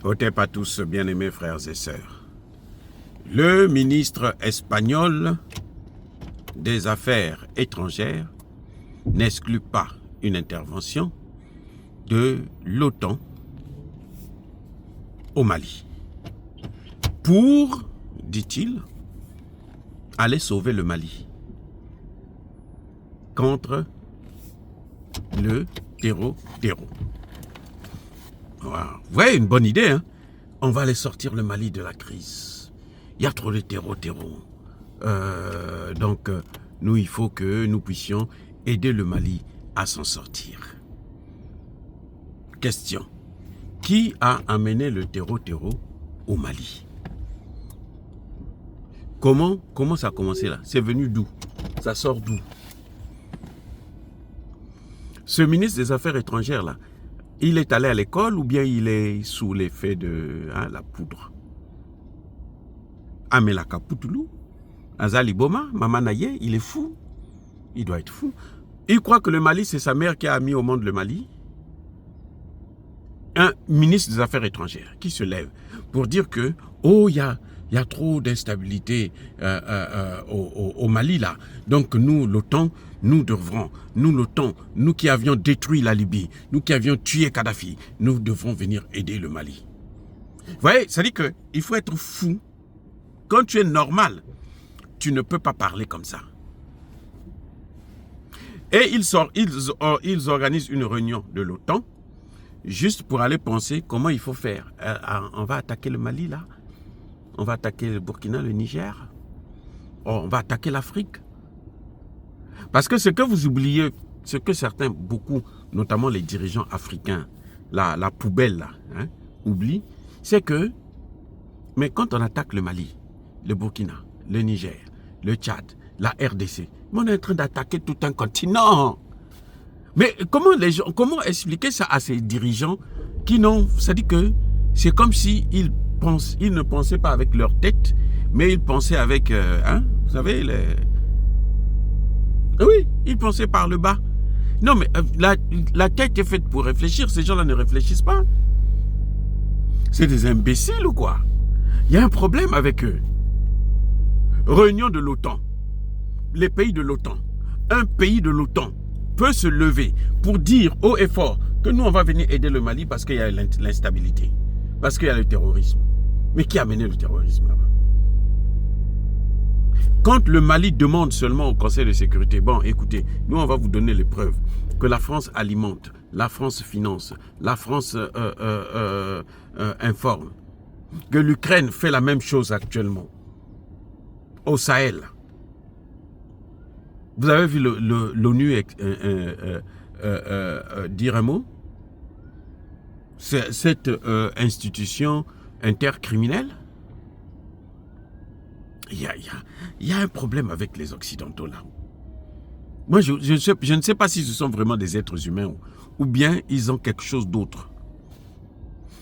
Otep à tous, bien-aimés frères et sœurs. Le ministre espagnol des Affaires étrangères n'exclut pas une intervention de l'OTAN au Mali pour, dit-il, aller sauver le Mali contre le terreau. Ouais, une bonne idée, hein? On va aller sortir le Mali de la crise. Il y a trop de terreau. Donc, nous, il faut que nous puissions aider le Mali à s'en sortir. Question. Qui a amené le terreau au Mali? Comment ça a commencé là? C'est venu d'où? Ça sort d'où? Ce ministre des Affaires étrangères là, il est allé à l'école ou bien il est sous l'effet de la poudre? Amelaka Poutoulou, Azali Boma, Mamanaye, il est fou. Il doit être fou. Il croit que le Mali, c'est sa mère qui a mis au monde le Mali. Un ministre des Affaires étrangères qui se lève pour dire que, oh, il y a trop d'instabilité au Mali là. Donc nous, l'OTAN, nous l'OTAN, nous qui avions détruit la Libye, nous qui avions tué Kadhafi, nous devrons venir aider le Mali. Vous voyez, ça dit qu'il faut être fou. Quand tu es normal, tu ne peux pas parler comme ça. Et ils organisent une réunion de l'OTAN juste pour aller penser comment il faut faire. On va attaquer le Mali là. On va attaquer le Burkina, le Niger. On va attaquer l'Afrique. Parce que ce que vous oubliez, ce que certains, beaucoup, notamment les dirigeants africains, la poubelle là, oublient, c'est que, mais quand on attaque le Mali, le Burkina, le Niger, le Tchad, la RDC, on est en train d'attaquer tout un continent. Mais comment expliquer ça à ces dirigeants qui n'ont, c'est-à-dire que c'est comme si ils ne pensaient pas avec leur tête, mais ils pensaient avec, vous savez, oui, ils pensaient par le bas. Non, mais la tête est faite pour réfléchir. Ces gens-là ne réfléchissent pas. C'est des imbéciles ou quoi? Il y a un problème avec eux. Réunion de l'OTAN. Les pays de l'OTAN. Un pays de l'OTAN peut se lever pour dire haut et fort que nous, on va venir aider le Mali parce qu'il y a l'instabilité. Parce qu'il y a le terrorisme. Mais qui a mené le terrorisme là-bas? Quand le Mali demande seulement au Conseil de sécurité, bon, écoutez, nous, on va vous donner les preuves que la France alimente, la France finance, la France informe, que l'Ukraine fait la même chose actuellement au Sahel. Vous avez vu l'ONU dire un mot? Cette institution intercriminelle, il y a un problème avec les Occidentaux là. Moi, je ne sais pas si ce sont vraiment des êtres humains ou bien ils ont quelque chose d'autre.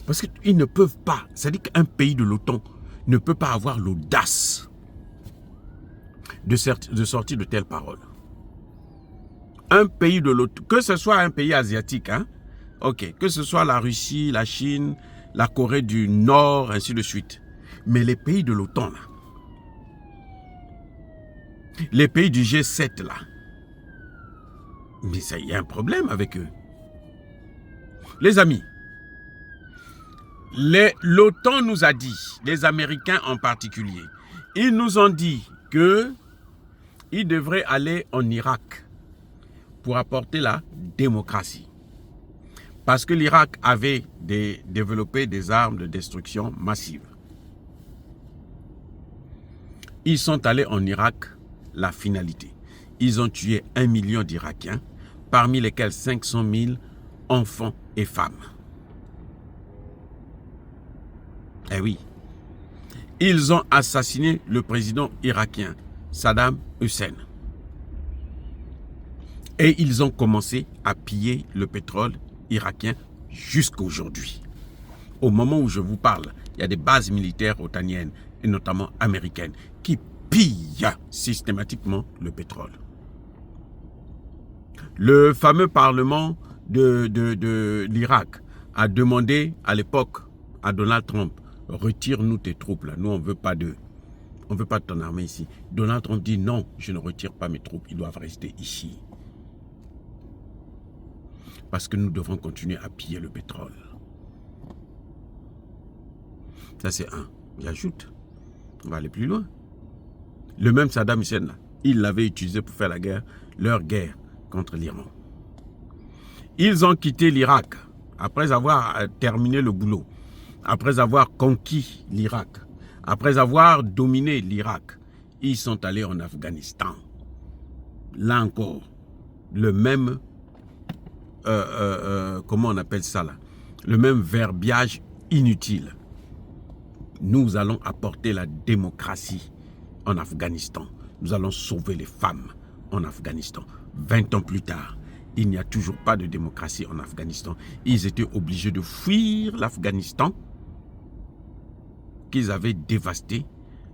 Parce qu'ils ne peuvent pas, c'est-à-dire qu'un pays de l'OTAN ne peut pas avoir l'audace de sortir de telles paroles. Un pays de l'OTAN, que ce soit un pays asiatique, ok, que ce soit la Russie, la Chine, la Corée du Nord, ainsi de suite. Mais les pays de l'OTAN, là, les pays du G7, là, mais il y a un problème avec eux. Les amis, l'OTAN nous a dit, les Américains en particulier, ils nous ont dit qu'ils devraient aller en Irak pour apporter la démocratie. Parce que l'Irak avait développé des armes de destruction massive. Ils sont allés en Irak, la finalité. Ils ont tué 1 million d'Irakiens, parmi lesquels 500 000 enfants et femmes. Eh oui. Ils ont assassiné le président irakien, Saddam Hussein. Et ils ont commencé à piller le pétrole irakien jusqu'à aujourd'hui. Au moment où je vous parle, il y a des bases militaires otaniennes et notamment américaines qui pillent systématiquement le pétrole. Le fameux parlement de l'Irak a demandé à l'époque à Donald Trump, retire-nous tes troupes là, nous on ne veut pas d'eux. On ne veut pas de ton armée ici. Donald Trump dit non, je ne retire pas mes troupes, ils doivent rester ici. Parce que nous devons continuer à piller le pétrole. Ça c'est un. J'ajoute, on va aller plus loin. Le même Saddam Hussein là, il l'avait utilisé pour faire la guerre, leur guerre contre l'Iran. Ils ont quitté l'Irak après avoir terminé le boulot, après avoir conquis l'Irak, après avoir dominé l'Irak. Ils sont allés en Afghanistan. Là encore, le même, comment on appelle ça là, le même verbiage inutile. Nous allons apporter la démocratie en Afghanistan. Nous allons sauver les femmes en Afghanistan. 20 ans plus tard, il n'y a toujours pas de démocratie en Afghanistan. Ils étaient obligés de fuir l'Afghanistan qu'ils avaient dévasté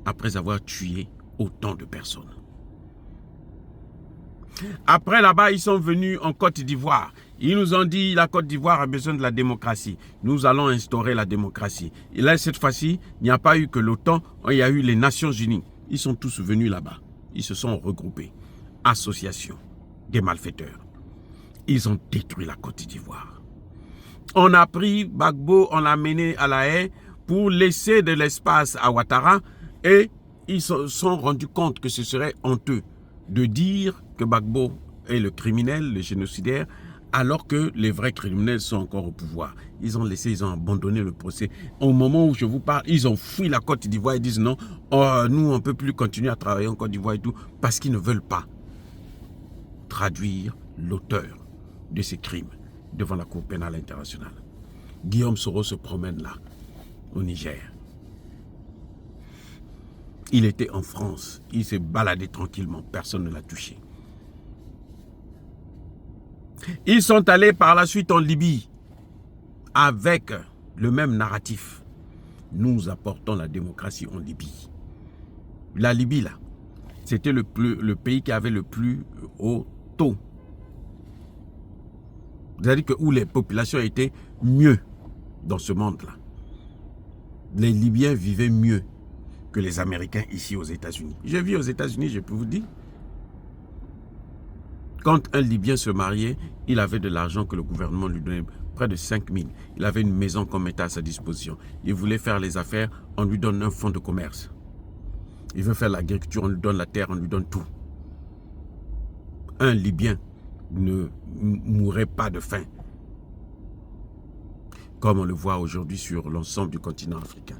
après avoir tué autant de personnes. Après là-bas, ils sont venus en Côte d'Ivoire. Ils nous ont dit la Côte d'Ivoire a besoin de la démocratie. Nous allons instaurer la démocratie. Et là, cette fois-ci, il n'y a pas eu que l'OTAN, il y a eu les Nations Unies. Ils sont tous venus là-bas. Ils se sont regroupés. Association des malfaiteurs. Ils ont détruit la Côte d'Ivoire. On a pris Gbagbo, on l'a mené à La Haye pour laisser de l'espace à Ouattara et ils se sont rendus compte que ce serait honteux de dire que Gbagbo est le criminel, le génocidaire, alors que les vrais criminels sont encore au pouvoir. Ils ont laissé, ils ont abandonné le procès. Au moment où je vous parle, ils ont fui la Côte d'Ivoire et disent non, nous on ne peut plus continuer à travailler en Côte d'Ivoire et tout, parce qu'ils ne veulent pas traduire l'auteur de ces crimes devant la Cour pénale internationale. Guillaume Soro se promène là, au Niger. Il était en France, il s'est baladé tranquillement, personne ne l'a touché. Ils sont allés par la suite en Libye avec le même narratif. Nous apportons la démocratie en Libye. La Libye, là, c'était le pays qui avait le plus haut taux. C'est-à-dire que où les populations étaient mieux dans ce monde-là. Les Libyens vivaient mieux que les Américains ici aux États-Unis. Je vis aux États-Unis, je peux vous dire. Quand un Libyen se mariait, il avait de l'argent que le gouvernement lui donnait, près de 5 000. Il avait une maison qu'on mettait à sa disposition. Il voulait faire les affaires, on lui donne un fonds de commerce. Il veut faire l'agriculture, on lui donne la terre, on lui donne tout. Un Libyen ne mourrait pas de faim. Comme on le voit aujourd'hui sur l'ensemble du continent africain.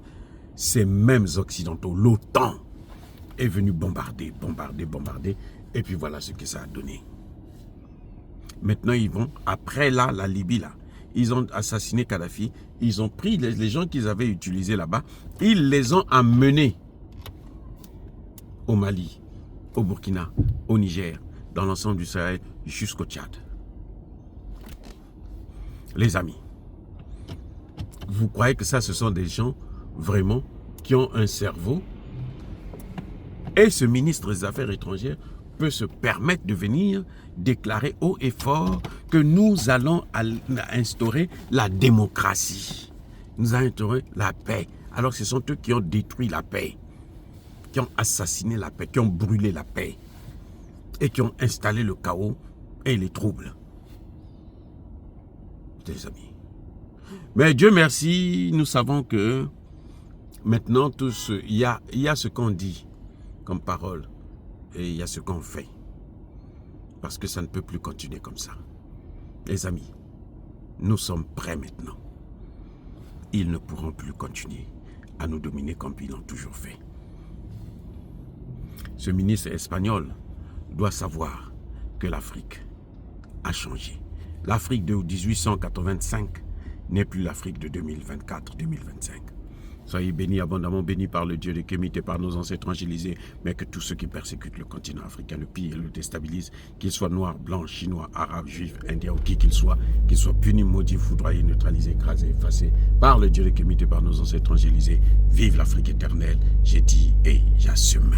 Ces mêmes Occidentaux, l'OTAN, est venu bombarder. Et puis voilà ce que ça a donné. Maintenant, ils vont, après là, la Libye, là, ils ont assassiné Kadhafi. Ils ont pris les gens qu'ils avaient utilisés là-bas. Ils les ont amenés au Mali, au Burkina, au Niger, dans l'ensemble du Sahel, jusqu'au Tchad. Les amis, vous croyez que ça, ce sont des gens vraiment qui ont un cerveau? Et ce ministre des Affaires étrangères peut se permettre de venir déclarer haut et fort que nous allons instaurer la démocratie. Nous allons instaurer la paix. Alors ce sont eux qui ont détruit la paix, qui ont assassiné la paix, qui ont brûlé la paix et qui ont installé le chaos et les troubles. Les amis. Mais Dieu merci, nous savons que maintenant, il y a ce qu'on dit comme parole et il y a ce qu'on fait. Parce que ça ne peut plus continuer comme ça. Les amis, nous sommes prêts maintenant. Ils ne pourront plus continuer à nous dominer comme ils l'ont toujours fait. Ce ministre espagnol doit savoir que l'Afrique a changé. L'Afrique de 1885 n'est plus l'Afrique de 2024-2025. Soyez bénis, abondamment bénis par le Dieu de Kémite et par nos ancêtres angélisés, mais que tous ceux qui persécutent le continent africain, le pillent et le déstabilisent, qu'ils soient noirs, blancs, chinois, arabes, juifs, indiens ou qui qu'ils soient punis, maudits, foudroyés, neutralisés, écrasés, effacés par le Dieu de Kémite et par nos ancêtres angélisés. Vive l'Afrique éternelle, j'ai dit et j'assume.